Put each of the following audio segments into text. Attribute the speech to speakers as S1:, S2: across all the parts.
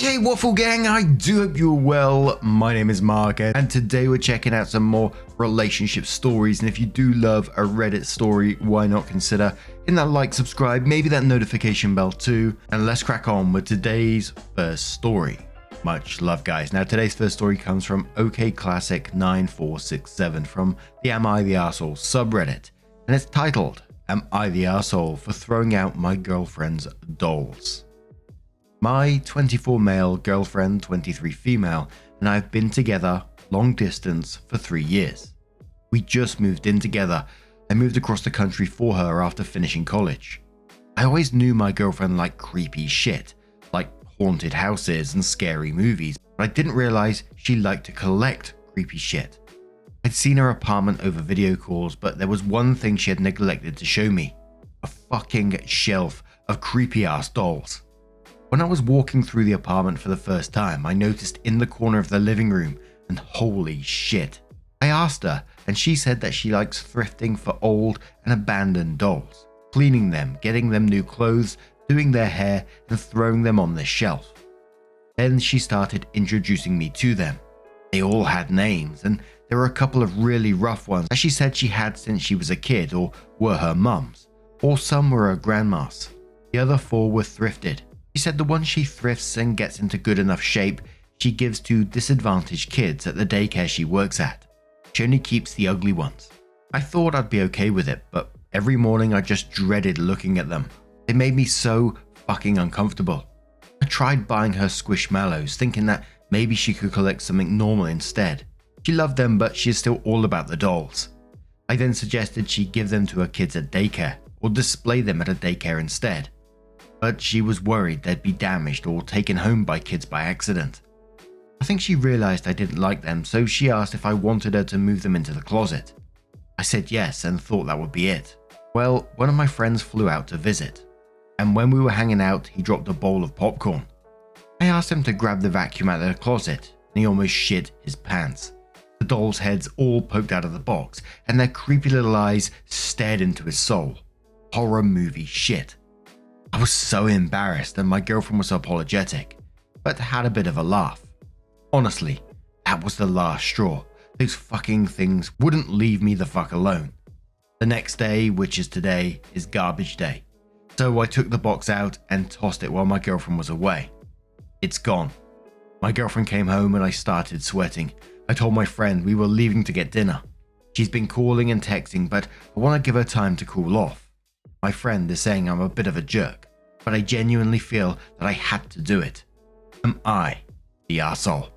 S1: Hey Waffle Gang, I do hope you're well. My name is Mark and today we're checking out some more relationship stories, and if you do love a Reddit story, why not consider hitting that like, subscribe, maybe that notification bell too, and let's crack on with today's first story. Much love, guys. Now today's first story comes from OKClassic9467 from the Am I the Arsehole subreddit, and it's titled Am I the Arsehole for Throwing Out My Girlfriend's Dolls? My 24 male girlfriend, 23 female, and I have been together long distance for 3 years. We just moved in together. I moved across the country for her after finishing college. I always knew my girlfriend liked creepy shit, like haunted houses and scary movies, but I didn't realize she liked to collect creepy shit. I'd seen her apartment over video calls, but there was one thing she had neglected to show me: a fucking shelf of creepy ass dolls. When I was walking through the apartment for the first time, I noticed in the corner of the living room, and holy shit. I asked her, and she said that she likes thrifting for old and abandoned dolls, cleaning them, getting them new clothes, doing their hair, and throwing them on this shelf. Then she started introducing me to them. They all had names, and there were a couple of really rough ones that she said she had since she was a kid or were her mum's, or some were her grandma's. The other 4 were thrifted. She said the one she thrifts and gets into good enough shape, she gives to disadvantaged kids at the daycare she works at. She only keeps the ugly ones. I thought I'd be okay with it, but every morning I just dreaded looking at them. They made me so fucking uncomfortable. I tried buying her squishmallows, thinking that maybe she could collect something normal instead. She loved them, but she is still all about the dolls. I then suggested she give them to her kids at daycare, or display them at a daycare instead. But she was worried they'd be damaged or taken home by kids by accident. I think she realized I didn't like them, so she asked if I wanted her to move them into the closet. I said yes and thought that would be it. Well, one of my friends flew out to visit, and when we were hanging out, he dropped a bowl of popcorn. I asked him to grab the vacuum out of the closet, and he almost shit his pants. The dolls' heads all poked out of the box, and their creepy little eyes stared into his soul. Horror movie shit. I was so embarrassed, and my girlfriend was apologetic, but had a bit of a laugh. Honestly, that was the last straw. Those fucking things wouldn't leave me the fuck alone. The next day, which is today, is garbage day. So I took the box out and tossed it while my girlfriend was away. It's gone. My girlfriend came home and I started sweating. I told my friend we were leaving to get dinner. She's been calling and texting, but I want to give her time to cool off. My friend is saying I'm a bit of a jerk, but I genuinely feel that I had to do it. Am I the arsehole?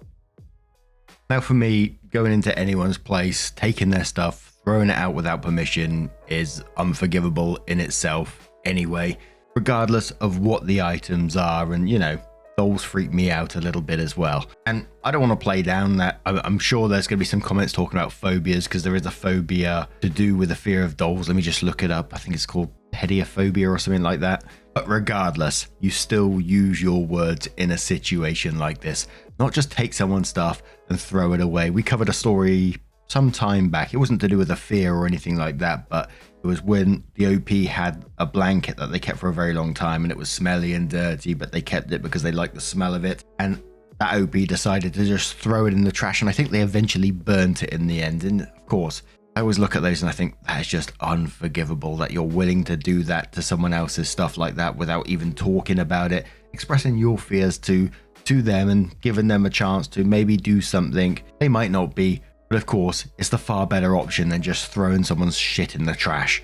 S1: Now for me, going into anyone's place, taking their stuff, throwing it out without permission is unforgivable in itself anyway, regardless of what the items are, and dolls freak me out a little bit as well. And I don't want to play down that. I'm sure there's going to be some comments talking about phobias, because there is a phobia to do with the fear of dolls. Let me just look it up. I think it's called pediophobia or something like that. But regardless, you still use your words in a situation like this. Not just take someone's stuff and throw it away. We covered a story some time back. It wasn't to do with a fear or anything like that, but it was when the OP had a blanket that they kept for a very long time, and it was smelly and dirty, but they kept it because they liked the smell of it. And that OP decided to just throw it in the trash, and I think they eventually burnt it in the end. And of course, I always look at those and I think that is just unforgivable, that you're willing to do that to someone else's stuff like that without even talking about it, expressing your fears to them and giving them a chance to maybe do something. They might not be, but of course, it's the far better option than just throwing someone's shit in the trash.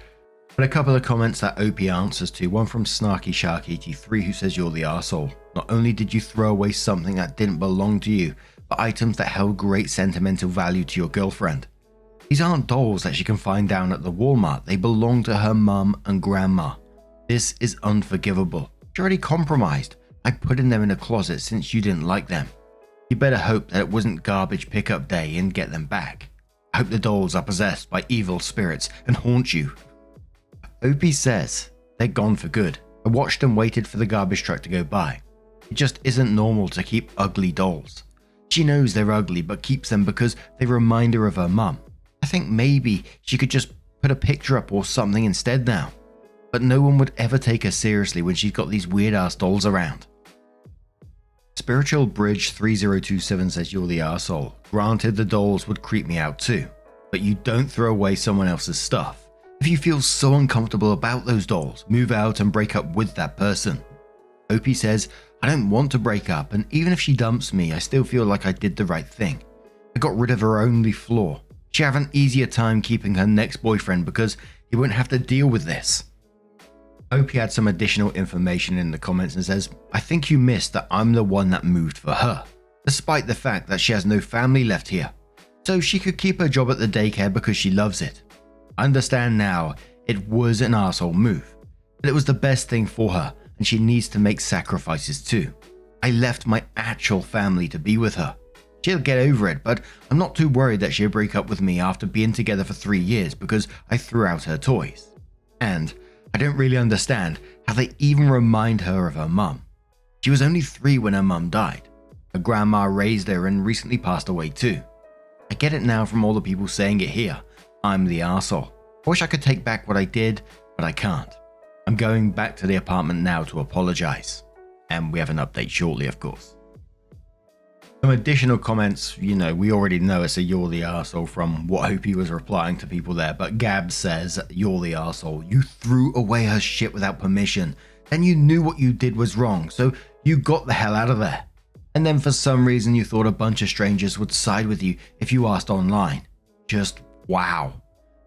S1: But a couple of comments that OP answers to, one from Snarky Shark 83 who says you're the arsehole. Not only did you throw away something that didn't belong to you, but items that held great sentimental value to your girlfriend. These aren't dolls that she can find down at the Walmart. They belong to her mum and grandma. This is unforgivable. You're already compromised by putting them in a closet since you didn't like them. You better hope that it wasn't garbage pickup day and get them back. I hope the dolls are possessed by evil spirits and haunt you. OP says they're gone for good. I watched and waited for the garbage truck to go by. It just isn't normal to keep ugly dolls. She knows they're ugly but keeps them because they remind her of her mum. I think maybe she could just put a picture up or something instead now. But no one would ever take her seriously when she's got these weird ass dolls around. Spiritual Bridge 3027 says you're the arsehole. Granted, the dolls would creep me out too, but you don't throw away someone else's stuff. If you feel so uncomfortable about those dolls, move out and break up with that person. Opie says, I don't want to break up, and even if she dumps me, I still feel like I did the right thing. I got rid of her only flaw. She'd have an easier time keeping her next boyfriend because he wouldn't have to deal with this. Opie had some additional information in the comments and says, I think you missed that I'm the one that moved for her, despite the fact that she has no family left here. So she could keep her job at the daycare because she loves it. I understand now it was an arsehole move, but it was the best thing for her and she needs to make sacrifices too. I left my actual family to be with her. She'll get over it, but I'm not too worried that she'll break up with me after being together for 3 years because I threw out her toys. And I don't really understand how they even remind her of her mum. She was only 3 when her mum died. Her grandma raised her and recently passed away too. I get it now from all the people saying it here. I'm the arsehole. I wish I could take back what I did, but I can't. I'm going back to the apartment now to apologize. And we have an update shortly, of course. Some additional comments, we already know it's a you're the arsehole from what Opie was replying to people there, but Gab says, you're the arsehole. You threw away her shit without permission. Then you knew what you did was wrong, so you got the hell out of there. And then for some reason you thought a bunch of strangers would side with you if you asked online. Just wow.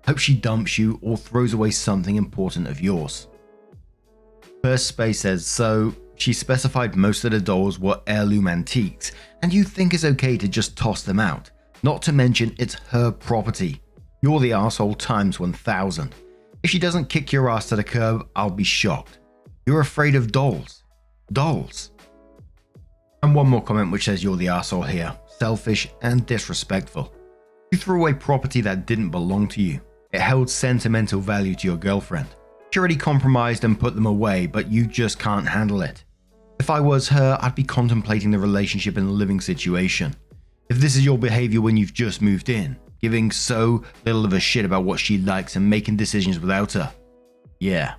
S1: Hope she dumps you or throws away something important of yours. First Space says, so she specified most of the dolls were heirloom antiques, and you think it's okay to just toss them out, not to mention it's her property. You're the arsehole times 1000. If she doesn't kick your ass to the curb, I'll be shocked. You're afraid of dolls. Dolls. And one more comment which says you're the arsehole here, selfish and disrespectful. You threw away property that didn't belong to you. It held sentimental value to your girlfriend. She already compromised and put them away, but you just can't handle it. If I was her, I'd be contemplating the relationship in a living situation. If this is your behavior when you've just moved in, giving so little of a shit about what she likes and making decisions without her. Yeah.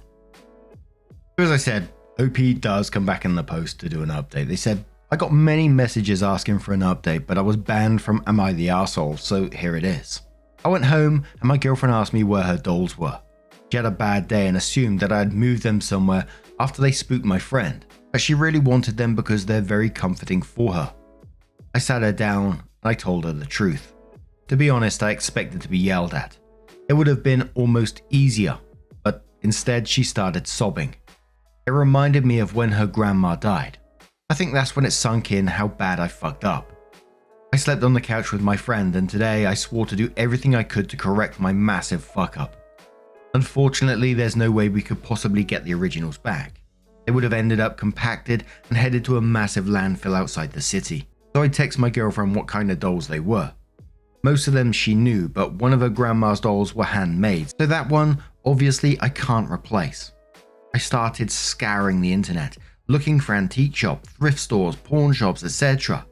S1: As I said, OP does come back in the post to do an update. They said, I got many messages asking for an update, but I was banned from Am I the Arsehole, so here it is. I went home and my girlfriend asked me where her dolls were. She had a bad day and assumed that I had moved them somewhere after they spooked my friend, but she really wanted them because they're very comforting for her. I sat her down and I told her the truth. To be honest, I expected to be yelled at. It would have been almost easier, but instead she started sobbing. It reminded me of when her grandma died. I think that's when it sunk in how bad I fucked up. I slept on the couch with my friend and today I swore to do everything I could to correct my massive fuck up. Unfortunately, there's no way we could possibly get the originals back. They would have ended up compacted and headed to a massive landfill outside the city. So I texted my girlfriend what kind of dolls they were. Most of them she knew, but one of her grandma's dolls were handmade, so that one, obviously, I can't replace. I started scouring the internet, looking for antique shops, thrift stores, pawn shops, etc.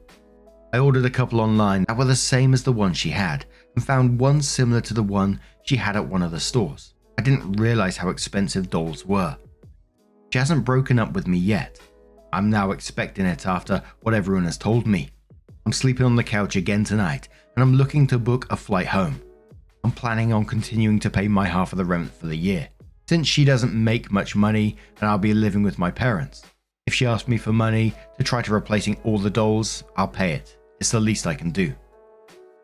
S1: I ordered a couple online that were the same as the one she had, and found one similar to the one she had at one of the stores. I didn't realize how expensive dolls were. She hasn't broken up with me yet. I'm now expecting it after what everyone has told me. I'm sleeping on the couch again tonight, and I'm looking to book a flight home. I'm planning on continuing to pay my half of the rent for the year, since she doesn't make much money and I'll be living with my parents. If she asks me for money to try to replacing all the dolls, I'll pay it. It's the least I can do.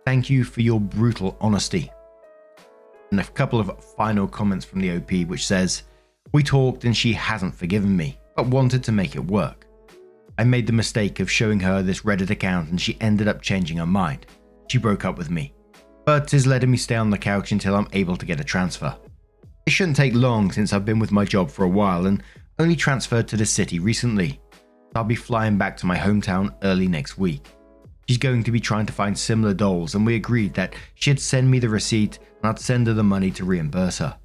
S1: Thank you for your brutal honesty. And a couple of final comments from the OP which says, we talked and she hasn't forgiven me, but wanted to make it work. I made the mistake of showing her this Reddit account and she ended up changing her mind. She broke up with me, but is letting me stay on the couch until I'm able to get a transfer. It shouldn't take long since I've been with my job for a while and only transferred to the city recently. I'll be flying back to my hometown early next week. She's going to be trying to find similar dolls and we agreed that she'd send me the receipt and I'd send her the money to reimburse her.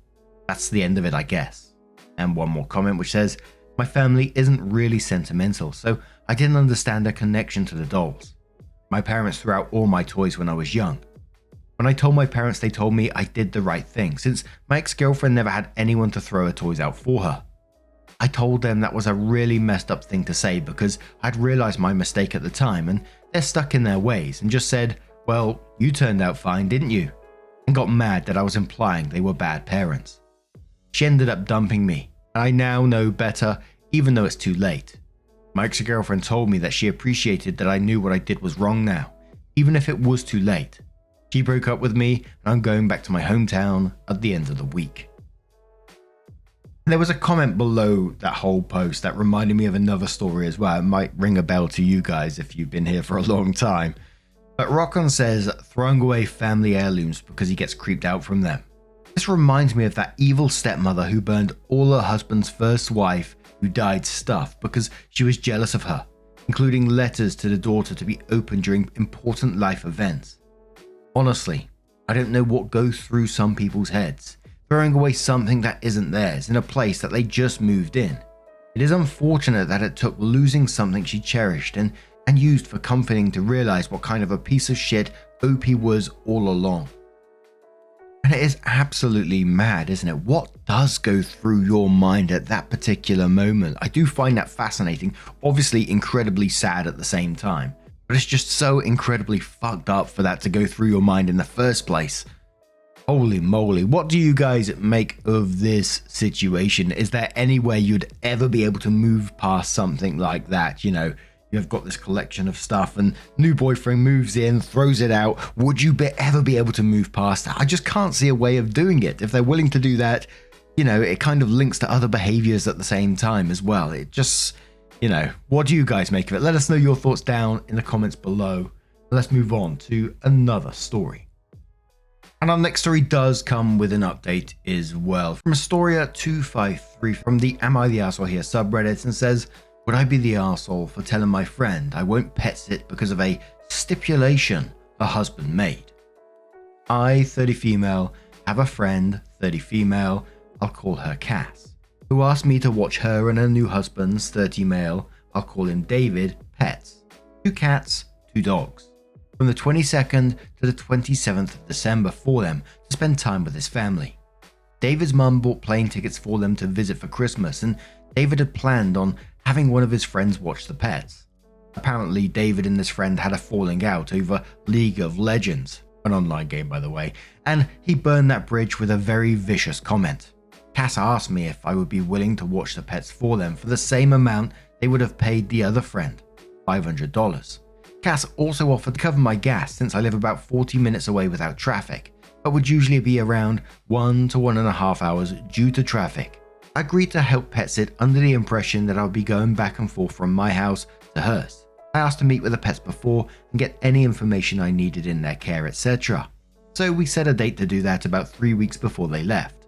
S1: That's the end of it, I guess. And one more comment which says, my family isn't really sentimental, so I didn't understand her connection to the dolls. My parents threw out all my toys when I was young. When I told my parents, they told me I did the right thing, since my ex-girlfriend never had anyone to throw her toys out for her. I told them that was a really messed up thing to say because I'd realized my mistake at the time and they're stuck in their ways and just said, "Well, you turned out fine, didn't you?" and got mad that I was implying they were bad parents. She ended up dumping me, and I now know better even though it's too late. My ex-girlfriend told me that she appreciated that I knew what I did was wrong now, even if it was too late. She broke up with me and I'm going back to my hometown at the end of the week. There was a comment below that whole post that reminded me of another story as well. It might ring a bell to you guys if you've been here for a long time. But Rockon says throwing away family heirlooms because he gets creeped out from them. This reminds me of that evil stepmother who burned all her husband's first wife who died stuff because she was jealous of her, including letters to the daughter to be opened during important life events. Honestly, I don't know what goes through some people's heads, throwing away something that isn't theirs in a place that they just moved in. It is unfortunate that it took losing something she cherished and used for comforting to realize what kind of a piece of shit OP was all along. And it is absolutely mad, isn't it? What does go through your mind at that particular moment? I do find that fascinating, obviously incredibly sad at the same time, but it's just so incredibly fucked up for that to go through your mind in the first place. Holy moly, what do you guys make of this situation? Is there any way you'd ever be able to move past something like that? You know, you've got this collection of stuff and new boyfriend moves in, throws it out. Would you ever be able to move past that? I just can't see a way of doing it. If they're willing to do that, you know, it kind of links to other behaviors at the same time as well. It just, you know, what do you guys make of it? Let us know your thoughts down in the comments below. Let's move on to another story. And our next story does come with an update as well from Astoria253 from the Am I the Arsehole Here subreddit, and says, "Would I be the arsehole for telling my friend I won't pet sit because of a stipulation her husband made? I, 30 female, have a friend, 30 female, I'll call her Cass, who asked me to watch her and her new husband's, 30 male, I'll call him David, pets. 2 cats, 2 dogs. From the 22nd to the 27th of December for them to spend time with his family. David's mum bought plane tickets for them to visit for Christmas, and David had planned on having one of his friends watch the pets. Apparently, David and this friend had a falling out over League of Legends, an online game by the way, and he burned that bridge with a very vicious comment. Cass asked me if I would be willing to watch the pets for them for the same amount they would have paid the other friend, $500. Cass also offered to cover my gas since I live about 40 minutes away without traffic, but would usually be around 1 to 1.5 hours due to traffic. I agreed to help pet sit under the impression that I would be going back and forth from my house to hers. I asked to meet with the pets before and get any information I needed in their care, etc. So we set a date to do that about 3 weeks before they left.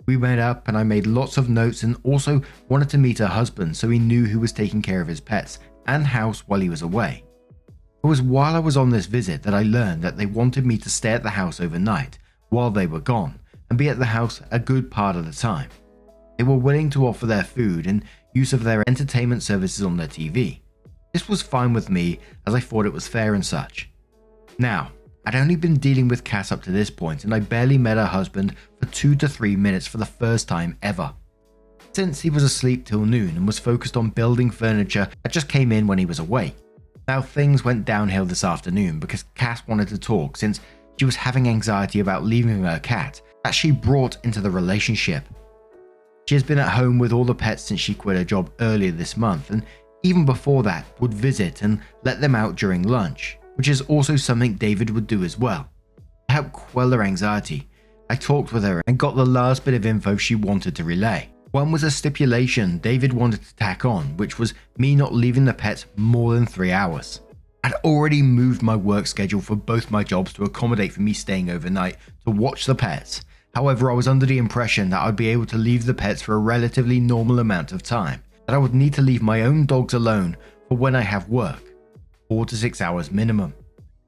S1: We met up and I made lots of notes and also wanted to meet her husband so he knew who was taking care of his pets and house while he was away. It was while I was on this visit that I learned that they wanted me to stay at the house overnight while they were gone and be at the house a good part of the time. They were willing to offer their food and use of their entertainment services on their TV. This was fine with me as I thought it was fair and such. Now, I'd only been dealing with Cass up to this point and I barely met her husband for 2 to 3 minutes for the first time ever. Since he was asleep till noon and was focused on building furniture that just came in when he was away. Now things went downhill this afternoon because Cass wanted to talk since she was having anxiety about leaving her cat that she brought into the relationship. She has been at home with all the pets since she quit her job earlier this month, and even before that would visit and let them out during lunch, which is also something David would do as well. To help quell her anxiety, I talked with her and got the last bit of info she wanted to relay. One was a stipulation David wanted to tack on, which was me not leaving the pets more than 3 hours. I'd already moved my work schedule for both my jobs to accommodate for me staying overnight to watch the pets. However, I was under the impression that I'd be able to leave the pets for a relatively normal amount of time, that I would need to leave my own dogs alone for when I have work, 4 to 6 hours minimum.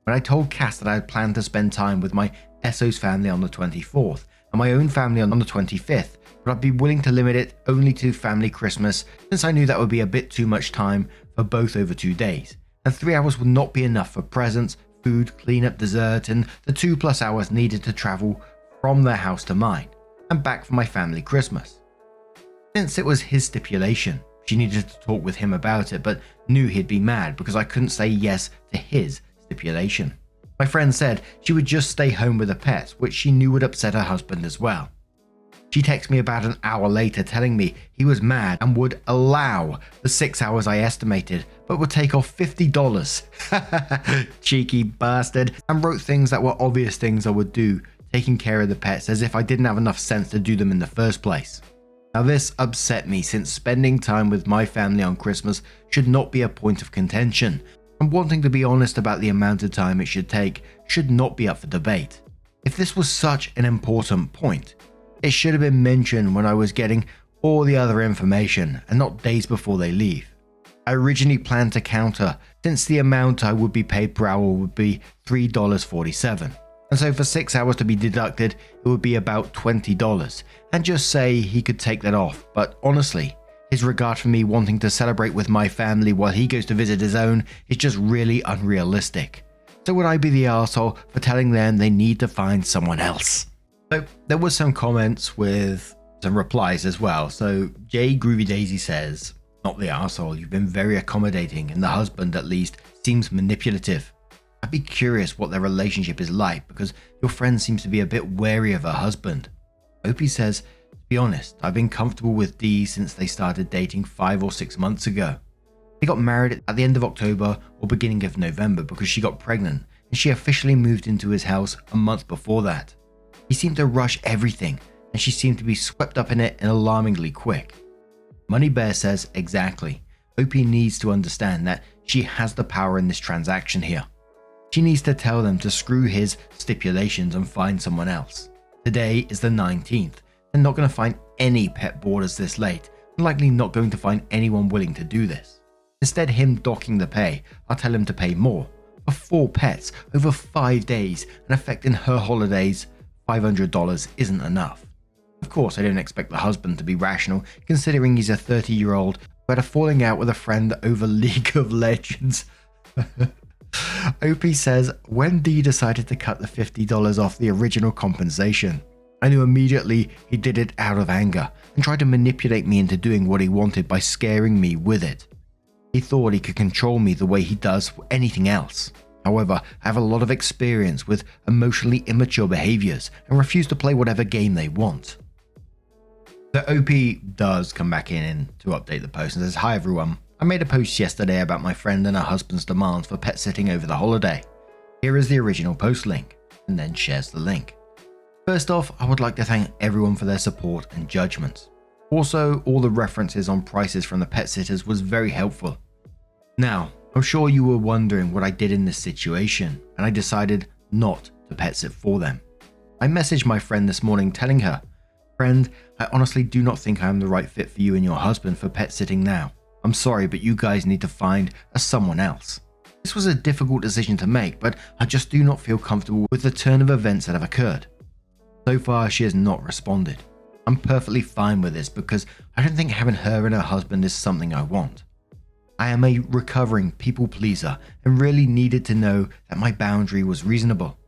S1: When I told Cass that I had planned to spend time with my Esso's family on the 24th and my own family on the 25th, but I'd be willing to limit it only to family Christmas since I knew that would be a bit too much time for both over 2 days, and 3 hours would not be enough for presents, food, cleanup, dessert, and the 2+ hours needed to travel from their house to mine, and back for my family Christmas. Since it was his stipulation, she needed to talk with him about it, but knew he'd be mad because I couldn't say yes to his stipulation. My friend said she would just stay home with the pets, which she knew would upset her husband as well. She texted me about an hour later telling me he was mad and would allow the 6 hours I estimated, but would take off $50. Cheeky bastard. And wrote things that were obvious things I would do, taking care of the pets, as if I didn't have enough sense to do them in the first place. Now this upset me, since spending time with my family on Christmas should not be a point of contention, and wanting to be honest about the amount of time it should take should not be up for debate. If this was such an important point, it should have been mentioned when I was getting all the other information and not days before they leave. I originally planned to counter, since the amount I would be paid per hour would be $3.47. And so for 6 hours to be deducted, it would be about $20, and just say he could take that off. But honestly, his regard for me wanting to celebrate with my family while he goes to visit his own is just really unrealistic. So would I be the arsehole for telling them they need to find someone else? So there was some comments with some replies as well. So J Groovy Daisy says, "Not the arsehole, you've been very accommodating, and the husband at least seems manipulative. I'd be curious what their relationship is like, because your friend seems to be a bit wary of her husband." Opie says, "To be honest, I've been comfortable with Dee since they started dating 5 or 6 months ago. They got married at the end of October or beginning of November because she got pregnant, and she officially moved into his house a month before that. He seemed to rush everything, and she seemed to be swept up in it and alarmingly quick." Money Bear says, "Exactly. Opie needs to understand that she has the power in this transaction here. She needs to tell them to screw his stipulations and find someone else. Today is the 19th. They're not going to find any pet boarders this late, and likely not going to find anyone willing to do this. Instead him docking the pay, I'll tell him to pay more. For 4 pets over 5 days and affecting her holidays, $500 isn't enough." Of course, I don't expect the husband to be rational, considering he's a 30-year-old who had a falling out with a friend over League of Legends. Opie says, "When Dee decided to cut the $50 off the original compensation, I knew immediately he did it out of anger and tried to manipulate me into doing what he wanted by scaring me with it. He thought he could control me the way he does anything else. However, I have a lot of experience with emotionally immature behaviors and refuse to play whatever game they want." The OP does come back in to update the post and says, "Hi everyone. I made a post yesterday about my friend and her husband's demands for pet sitting over the holiday. Here is the original post link," and then shares the link. "First off, I would like to thank everyone for their support and judgments. Also, all the references on prices from the pet sitters was very helpful. Now, I'm sure you were wondering what I did in this situation, and I decided not to pet sit for them. I messaged my friend this morning telling her, 'Friend, I honestly do not think I am the right fit for you and your husband for pet sitting now. I'm sorry, but you guys need to find someone else.' This was a difficult decision to make, but I just do not feel comfortable with the turn of events that have occurred. So far, she has not responded. I'm perfectly fine with this because I don't think having her and her husband is something I want. I am a recovering people pleaser and really needed to know that my boundary was reasonable.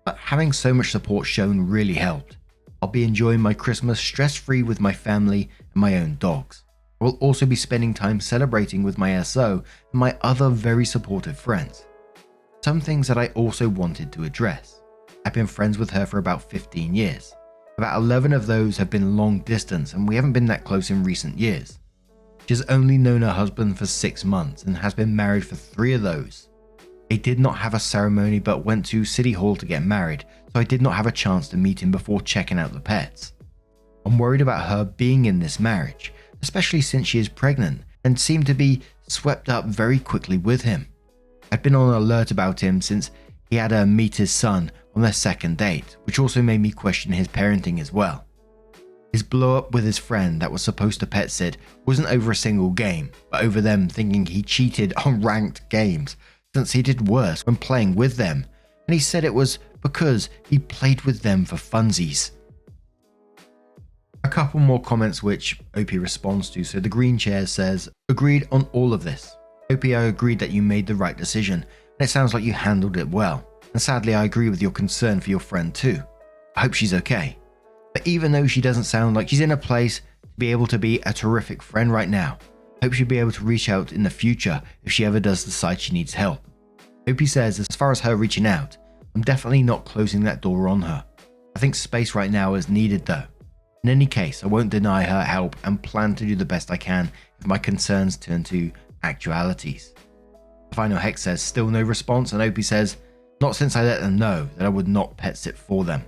S1: But having so much support shown really helped. I'll be enjoying my Christmas stress-free with my family and my own dogs. I will also be spending time celebrating with my SO and my other very supportive friends. Some things that I also wanted to address. I've been friends with her for about 15 years. About 11 of those have been long distance, and we haven't been that close in recent years. She has only known her husband for 6 months and has been married for 3 of those. They did not have a ceremony but went to City Hall to get married, so I did not have a chance to meet him before checking out the pets. I'm worried about her being in this marriage, especially since she is pregnant and seemed to be swept up very quickly with him. I've been on alert about him since he had her meet his son on their second date, which also made me question his parenting as well. His blow up with his friend that was supposed to pet sit wasn't over a single game, but over them thinking he cheated on ranked games, since he did worse when playing with them, and he said it was because he played with them for funsies. A couple more comments which OP responds to. So the Green Chair says, "Agreed on all of this. OP, I agreed that you made the right decision, and it sounds like you handled it well. And sadly, I agree with your concern for your friend too. I hope she's okay. But even though she doesn't sound like she's in a place to be able to be a terrific friend right now. Hope she'll be able to reach out in the future if she ever does decide she needs help. Opie says, as far as her reaching out, I'm definitely not closing that door on her. I think space right now is needed though. In any case, I won't deny her help and plan to do the best I can if my concerns turn to actualities. The final hex says, still no response, and Opie says, not since I let them know that I would not pet sit for them.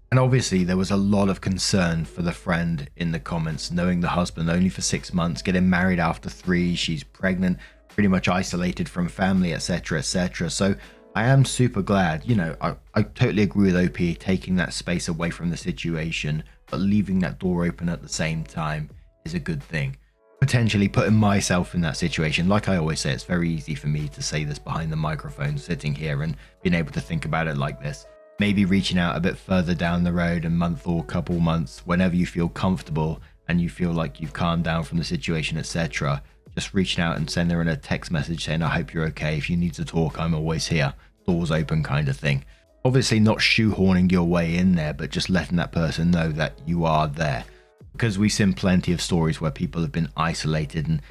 S1: And obviously there was a lot of concern for the friend in the comments, knowing the husband only for 6 months, getting married after 3, she's pregnant, pretty much isolated from family, etc, etc. So I am super glad, I totally agree with OP taking that space away from the situation, but leaving that door open at the same time is a good thing. Potentially putting myself in that situation, like I always say, it's very easy for me to say this behind the microphone, sitting here and being able to think about it like this. Maybe reaching out a bit further down the road, a month or couple months, whenever you feel comfortable and you feel like you've calmed down from the situation, etc. Just reaching out and sending her in a text message saying, I hope you're okay. If you need to talk, I'm always here. Doors open kind of thing. Obviously not shoehorning your way in there, but just letting that person know that you are there. Because we've seen plenty of stories where people have been isolated and,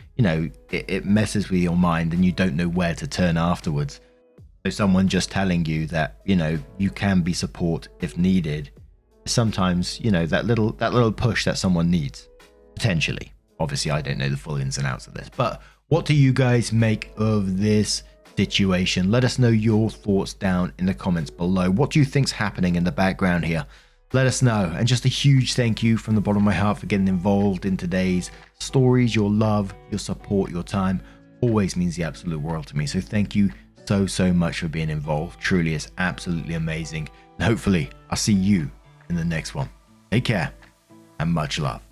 S1: it messes with your mind and you don't know where to turn afterwards. So someone just telling you that, you can be support if needed. Sometimes, that little push that someone needs, potentially. Obviously, I don't know the full ins and outs of this, but what do you guys make of this situation? Let us know your thoughts down in the comments below. What do you think's happening in the background here? Let us know. And just a huge thank you from the bottom of my heart for getting involved in today's stories. Your love, your support, your time always means the absolute world to me. So thank you so much for being involved. Truly is absolutely amazing. And hopefully I'll see you in the next one. Take care and much love.